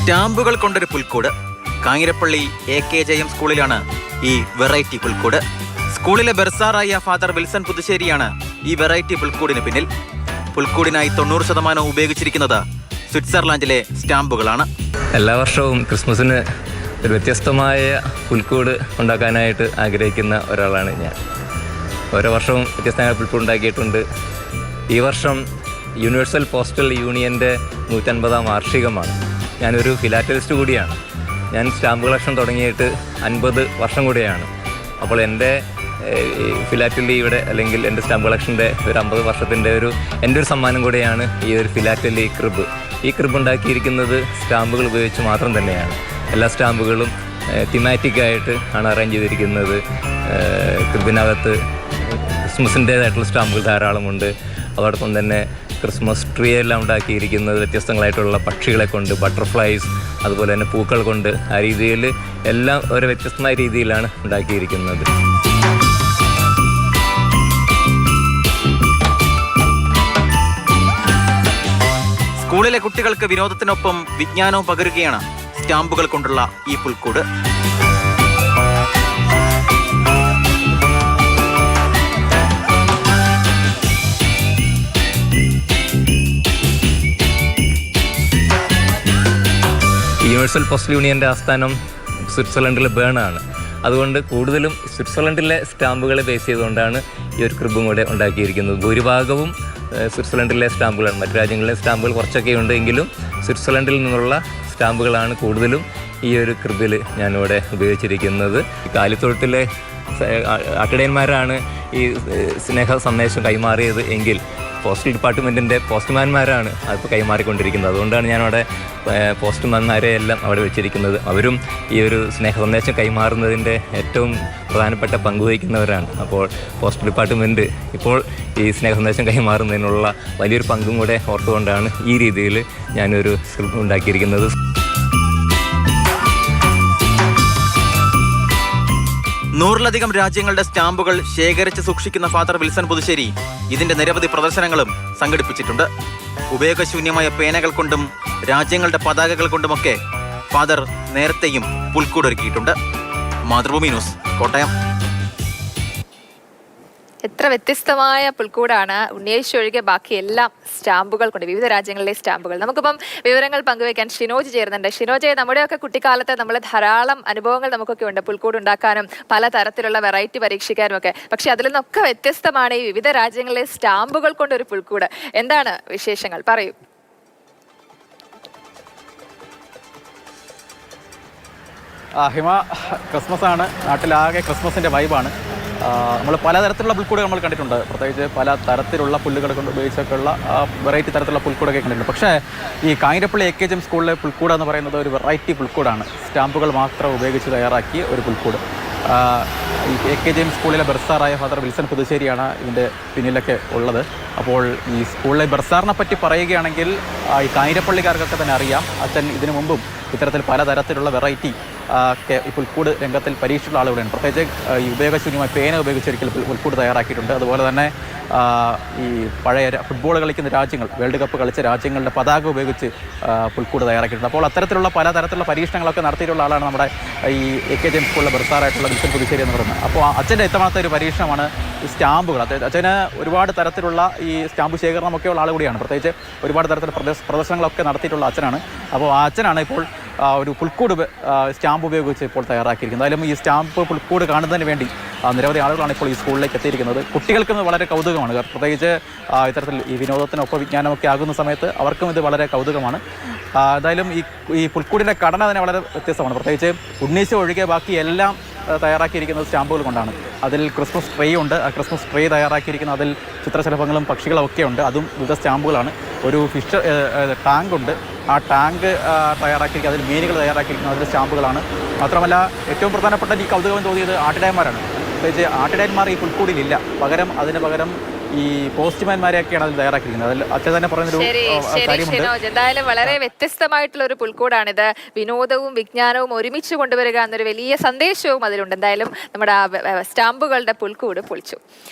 സ്റ്റാമ്പുകൾ കൊണ്ടൊരു പുൽക്കൂട്. കാഞ്ഞിരപ്പള്ളി AKJM സ്കൂളിലാണ് ഈ വെറൈറ്റി പുൽക്കൂട്. സ്കൂളിലെ ബർസാറായ ഫാദർ വിൽസൺ പുതുശ്ശേരിയാണ് ഈ വെറൈറ്റി പുൽക്കൂടിന് പിന്നിൽ. പുൽക്കൂടിനായി 90% ഉപയോഗിച്ചിരിക്കുന്നത് സ്വിറ്റ്സർലാൻഡിലെ സ്റ്റാമ്പുകളാണ്. എല്ലാ വർഷവും ക്രിസ്മസിന് ഒരു വ്യത്യസ്തമായ പുൽക്കൂട് ഉണ്ടാക്കാനായിട്ട് ആഗ്രഹിക്കുന്ന ഒരാളാണ് ഞാൻ. ഓരോ വർഷവും വ്യത്യസ്തമായ പുൽക്കൂട് ഉണ്ടാക്കിയിട്ടുണ്ട്. ഈ വർഷം യൂണിവേഴ്സൽ പോസ്റ്റൽ യൂണിയൻ്റെ 150ാം വാർഷികമാണ്. ഞാനൊരു ഫിലാറ്റലിസ്റ്റ് കൂടിയാണ്. ഞാൻ സ്റ്റാമ്പ് കളക്ഷൻ തുടങ്ങിയിട്ട് 50 വർഷം കൂടിയാണ്. അപ്പോൾ എൻ്റെ ഫിലാറ്റലിയുടെ അല്ലെങ്കിൽ എൻ്റെ സ്റ്റാമ്പ് കളക്ഷൻ്റെ ഒരു 50 വർഷത്തിൻ്റെ എൻ്റെ ഒരു സമ്മാനം കൂടെയാണ് ഈ ഒരു ഫിലാറ്റലി ക്രിബ്. ഈ ക്രിബ് ഉണ്ടാക്കിയിരിക്കുന്നത് സ്റ്റാമ്പുകൾ ഉപയോഗിച്ച് മാത്രം തന്നെയാണ്. എല്ലാ സ്റ്റാമ്പുകളും തിമാറ്റിക്കായിട്ട് ആണ് അറേഞ്ച് ചെയ്തിരിക്കുന്നത്. ക്രിബിനകത്ത് ക്രിസ്മസിൻ്റേതായിട്ടുള്ള സ്റ്റാമ്പുകൾ ധാരാളമുണ്ട്. അതോടൊപ്പം തന്നെ ക്രിസ്മസ് ട്രീ എല്ലാം ഉണ്ടാക്കിയിരിക്കുന്നത് വ്യത്യസ്തങ്ങളായിട്ടുള്ള പക്ഷികളെ കൊണ്ട്, ബട്ടർഫ്ലൈസ്, അതുപോലെ തന്നെ പൂക്കൾ കൊണ്ട്, ആ രീതിയിൽ എല്ലാം ഒരു വ്യത്യസ്തമായ രീതിയിലാണ് ഉണ്ടാക്കിയിരിക്കുന്നത്. സ്കൂളിലെ കുട്ടികൾക്ക് വിനോദത്തിനൊപ്പം വിജ്ഞാനവും പകരുകയാണ് സ്റ്റാമ്പുകൾ കൊണ്ടുള്ള ഈ പുൽക്കൂട്. യൂണിവേഴ്സൽ പോസ്റ്റൽ യൂണിയൻ്റെ ആസ്ഥാനം സ്വിറ്റ്സർലൻഡിലെ ബേണാണ്. അതുകൊണ്ട് കൂടുതലും സ്വിറ്റ്സർലൻഡിലെ സ്റ്റാമ്പുകളെ ബേസ് ചെയ്തുകൊണ്ടാണ് ഈ ഒരു ക്രിബും കൂടെ ഉണ്ടാക്കിയിരിക്കുന്നത്. ഭൂരിഭാഗവും സ്വിറ്റ്സർലൻഡിലെ സ്റ്റാമ്പുകളാണ്. മറ്റു രാജ്യങ്ങളിലെ സ്റ്റാമ്പുകൾ കുറച്ചൊക്കെ ഉണ്ട് എങ്കിലും സ്വിറ്റ്സർലൻഡിൽ നിന്നുള്ള സ്റ്റാമ്പുകളാണ് കൂടുതലും ഈ ഒരു ക്രിബിൽ ഞാനിവിടെ ഉപയോഗിച്ചിരിക്കുന്നത്. കാലിത്തൊഴുത്തിലെ ആട്ടിടയന്മാരാണ് ഈ സ്നേഹ സന്ദേശം കൈമാറിയത് എങ്കിൽ പോസ്റ്റൽ ഡിപ്പാർട്ട്മെൻറ്റിൻ്റെ പോസ്റ്റ്മാൻമാരാണ് അതിപ്പോൾ കൈമാറിക്കൊണ്ടിരിക്കുന്നത്. അതുകൊണ്ടാണ് ഞാനവിടെ പോസ്റ്റ്മാൻമാരെ എല്ലാം അവിടെ വെച്ചിരിക്കുന്നത്. അവരും ഈ ഒരു സ്നേഹ സന്ദേശം കൈമാറുന്നതിൻ്റെ ഏറ്റവും പ്രധാനപ്പെട്ട പങ്കുവഹിക്കുന്നവരാണ്. അപ്പോൾ പോസ്റ്റൽ ഡിപ്പാർട്ട്മെൻറ്റ് ഇപ്പോൾ ഈ സ്നേഹ സന്ദേശം കൈമാറുന്നതിനുള്ള വലിയൊരു പങ്കും കൂടെ ഓർത്തുകൊണ്ടാണ് ഈ രീതിയിൽ ഞാനൊരു സ്ക്രിപ്റ്റ് ഉണ്ടാക്കിയിരിക്കുന്നത്. നൂറിലധികം രാജ്യങ്ങളുടെ സ്റ്റാമ്പുകൾ ശേഖരിച്ച് സൂക്ഷിക്കുന്ന ഫാദർ വിൽസൺ പുതുശ്ശേരി ഇതിന്റെ നിരവധി പ്രദർശനങ്ങളും സംഘടിപ്പിച്ചിട്ടുണ്ട്. ഉപയോഗശൂന്യമായ പേനകൾ കൊണ്ടും രാജ്യങ്ങളുടെ പതാകകൾ കൊണ്ടുമൊക്കെ ഫാദർ നേരത്തെയും പുൽക്കൂടൊരുക്കിയിട്ടുണ്ട്. മാതൃഭൂമി ന്യൂസ്, കോട്ടയം. എത്ര വ്യത്യസ്തമായ പുൽക്കൂടാണ്. ഉണ്ണിയേശു ഒഴികെ ബാക്കി എല്ലാം സ്റ്റാമ്പുകൾ കൊണ്ട്, വിവിധ രാജ്യങ്ങളിലെ സ്റ്റാമ്പുകൾ. നമുക്കിപ്പം വിവരങ്ങൾ പങ്കുവയ്ക്കാൻ ഷിനോജ് ചേരുന്നുണ്ട്. ഷിനോജ്, നമ്മുടെയൊക്കെ കുട്ടിക്കാലത്ത് നമ്മൾ ധാരാളം അനുഭവങ്ങൾ നമുക്കൊക്കെ ഉണ്ട്, പുൽക്കൂട് ഉണ്ടാക്കാനും പല തരത്തിലുള്ള വെറൈറ്റി പരീക്ഷിക്കാനും ഒക്കെ. പക്ഷെ അതിൽ നിന്നൊക്കെ വ്യത്യസ്തമാണ് ഈ വിവിധ രാജ്യങ്ങളിലെ സ്റ്റാമ്പുകൾ കൊണ്ടൊരു പുൽക്കൂട്. എന്താണ് വിശേഷങ്ങൾ, പറയൂ. ഹിമ, ക്രിസ്മസ് ആണ്, നാട്ടിലാകെ ക്രിസ്മസിൻ്റെ വൈബാണ്. നമ്മൾ പലതരത്തിലുള്ള പുൽക്കൂടുകൾ നമ്മൾ കണ്ടിട്ടുണ്ട്. പ്രത്യേകിച്ച് പല തരത്തിലുള്ള പുല്ലുകൾ കൊണ്ട് ഉപയോഗിച്ചൊക്കെയുള്ള വെറൈറ്റി തരത്തിലുള്ള പുൽക്കൂടൊക്കെ കണ്ടിട്ടുണ്ട്. പക്ഷേ ഈ കാഞ്ഞിരപ്പള്ളി AKJM സ്കൂളിലെ പുൽക്കൂട് എന്ന് പറയുന്നത് ഒരു വെറൈറ്റി പുൽക്കൂടാണ്. സ്റ്റാമ്പുകൾ മാത്രം ഉപയോഗിച്ച് തയ്യാറാക്കിയ ഒരു പുൽക്കൂട്. ഈ AKJM സ്കൂളിലെ ബർസാറായ ഫാദർ വിൽസൺ പുതുശ്ശേരിയാണ് ഇതിൻ്റെ പിന്നിലൊക്കെ ഉള്ളത്. അപ്പോൾ ഈ സ്കൂളിലെ ബർസാറിനെ പറ്റി പറയുകയാണെങ്കിൽ ഈ കാഞ്ഞിരപ്പള്ളിക്കാർക്കൊക്കെ തന്നെ അറിയാം. അച്ഛൻ ഇതിനു മുമ്പും ഇത്തരത്തിൽ പലതരത്തിലുള്ള വെറൈറ്റി ഒക്കെ ഈ പുൽക്കൂട് രംഗത്തിൽ പരീക്ഷിച്ചുള്ള ആളുകളാണ്. പ്രത്യേകിച്ച് ഈ ഉപയോഗശൂന്യമായ പേന ഉപയോഗിച്ചൊരിക്കൽ പുൽക്കൂട് തയ്യാറാക്കിയിട്ടുണ്ട്. അതുപോലെ തന്നെ ഈ പഴയ ഫുട്ബോൾ കളിക്കുന്ന രാജ്യങ്ങൾ, വേൾഡ് കപ്പ് കളിച്ച രാജ്യങ്ങളുടെ പതാക ഉപയോഗിച്ച് പുൽക്കൂട് തയ്യാറാക്കിയിട്ടുണ്ട്. അപ്പോൾ അത്തരത്തിലുള്ള പലതരത്തിലുള്ള പരീക്ഷണങ്ങളൊക്കെ നടത്തിയിട്ടുള്ള ആളാണ് നമ്മുടെ ഈ AKJM സ്കൂളിലെ ബർസാറായിട്ടുള്ള വിൽസൺ പുതുശ്ശേരി എന്ന് പറയുന്നത്. അപ്പോൾ അച്ഛൻ്റെ ഇത്തവണത്തെ ഒരു പരീക്ഷണമാണ് ഈ സ്റ്റാമ്പുകൾ. അച്ഛന് ഒരുപാട് തരത്തിലുള്ള ഈ സ്റ്റാമ്പ് ശേഖരണമൊക്കെയുള്ള ആൾ കൂടിയാണ്. പ്രത്യേകിച്ച് ഒരുപാട് തരത്തിലുള്ള പ്രദർശനങ്ങളൊക്കെ നടത്തിയിട്ടുള്ള അച്ഛനാണ്. അപ്പോൾ ആ അച്ഛനാണ് ഇപ്പോൾ ഒരു പുൽക്കൂട് സ്റ്റാമ്പ് ഉപയോഗിച്ച് ഇപ്പോൾ തയ്യാറാക്കിയിരിക്കുന്നത്. എന്തായാലും ഈ സ്റ്റാമ്പ് പുൽക്കൂട് കാണുന്നതിന് വേണ്ടി നിരവധി ആളുകളാണ് ഇപ്പോൾ ഈ സ്കൂളിലേക്ക് എത്തിയിരിക്കുന്നത്. കുട്ടികൾക്കും വളരെ കൗതുകമാണ്. പ്രത്യേകിച്ച് ഇത്തരത്തിൽ ഈ വിനോദത്തിനൊപ്പം വിജ്ഞാനമൊക്കെ ആകുന്ന സമയത്ത് അവർക്കും ഇത് വളരെ കൗതുകമാണ്. എന്തായാലും ഈ പുൽക്കൂടിൻ്റെ ഘടന തന്നെ വളരെ വ്യത്യസ്തമാണ്. പ്രത്യേകിച്ച് ഉണ്ണീശ ഒഴികെ ബാക്കി എല്ലാം തയ്യാറാക്കിയിരിക്കുന്നത് സ്റ്റാമ്പുകൾ കൊണ്ടാണ്. അതിൽ ക്രിസ്മസ് ട്രീ ഉണ്ട്. ആ ക്രിസ്മസ് ട്രീ തയ്യാറാക്കിയിരിക്കുന്ന അതിൽ ചിത്രശലഭങ്ങളും പക്ഷികളും ഒക്കെ ഉണ്ട്. അതും വിവിധ സ്റ്റാമ്പുകളാണ്. ഒരു ഫിഷ് ടാങ്ക് ഉണ്ട്. ആ ടാങ്ക് തയ്യാറാക്കിയിരിക്കുക, അതിൽ മീനുകൾ തയ്യാറാക്കിയിരിക്കുന്നത് അതിൻ്റെ സ്റ്റാമ്പുകളാണ്. മാത്രമല്ല ഏറ്റവും പ്രധാനപ്പെട്ട ഈ കൗതുകം തോന്നിയത് ആട്ടിടയന്മാരാണ്. പ്രത്യേകിച്ച് ആട്ടിടയന്മാർ ഈ പുൽക്കൂടിലില്ല. അതിന് പകരം ഈ പോസ്റ്റ്മാൻമാരെയൊക്കെയാണ് അതിൽ തയ്യാറാക്കിയിരിക്കുന്നത്. അതിൽ അച്ഛൻ തന്നെ പറഞ്ഞൊരു കാര്യമുണ്ട്. എന്തായാലും വളരെ വ്യത്യസ്തമായിട്ടുള്ള ഒരു പുൽക്കൂടാണിത്. വിനോദവും വിജ്ഞാനവും ഒരുമിച്ച് കൊണ്ടുവരിക എന്നൊരു വലിയ സന്ദേശവും അതിലുണ്ട്. എന്തായാലും നമ്മുടെ സ്റ്റാമ്പുകളുടെ പുൽക്കൂട് പൊളിച്ചു.